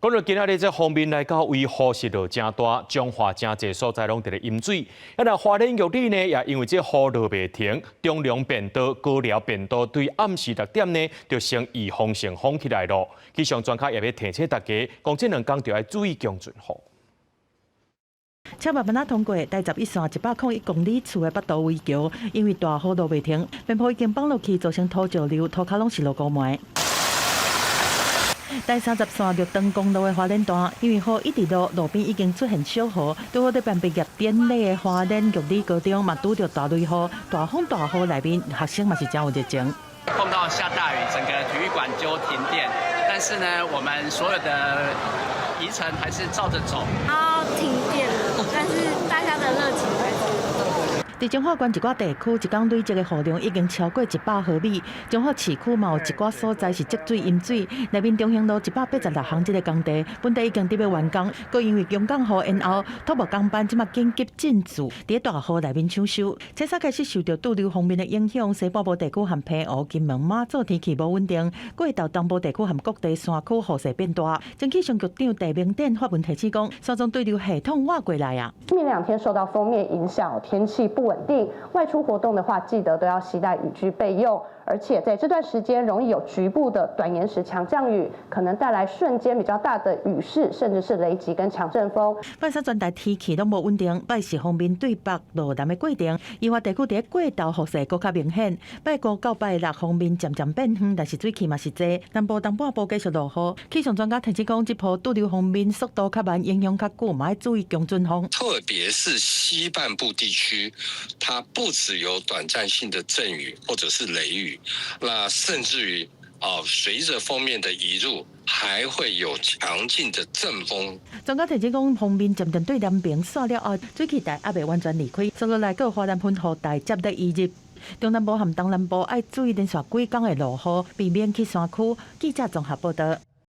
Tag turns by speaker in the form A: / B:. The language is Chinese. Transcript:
A: 讲到今仔日这方面来讲，为雨势落真大，彰化真济所在拢伫咧淹水。那花莲玉里呢，也因为这雨落袂停，中量变多、高寮变多，对暗时6点呢，就成预防性风起来咯。气象专家也要提醒大家，讲这2天就要注意降准雨。
B: 赤马本通过台11线101公里处的北投围桥，因为大雨落袂停，边坡已经放落去，造成土石流，涂骹拢是落高埋。第30线绿灯公路的花莲段，因为雨一直落，路边已经出现小雨。拄好在办毕业典礼的花莲玉里高中嘛，拄着大雷雨、大风大雨内面，学生嘛是真有热情。
C: 碰到下大雨，整个体育馆就停电。但是呢，我们所有的仪程还是照着走。
D: 停电了，但是大家的热情还是。
B: 在彰化县一寡地区，一天累积的雨量已经超过100毫米。彰化市区嘛有一寡所在是积水淹水，内面中兴路186巷这个工地，本地已经伫要完工，佮因为强降雨延后，土木工班即马紧急进驻，伫大雨内面抢修。车三开始受到驻留方面的影响，西半部地区含平湖、金门、马祖天气无稳定，过到东部地区含各地山区雨势变大。经气象局长戴明典发文提醒讲，山中对流系统挖过来啊。
E: 今明2天受到锋面影响，天气不稳定，外出活动的话，记得都要携带雨具备用。而且在这段时间，容易有局部的短延时强降雨，可能带来瞬间比较大的雨势，甚至是雷击跟强阵风。
B: 拜三全台天气拢无稳定，拜四方面对北落南的过程，宜花地区伫过道雨势更较明显。拜五到拜六方面渐渐变远，但是水汽嘛是多。南部东半部继续落雨。气象专家提醒讲，这波驻留方面速度较慢，影响较久，嘛要注意强阵风。
F: 特别是西半部地区，它不只有短暂性的阵雨或者是雷雨。那甚至于随着锋面的移入，还会有强劲的阵风。
B: 专家提醒讲，锋面渐渐对南边刷了后，水汽带还未完全离开，接落来个花莲喷雨带接力移入。中南部和东南部要注意连续几天的落雨，避免去山区。记者综合报道。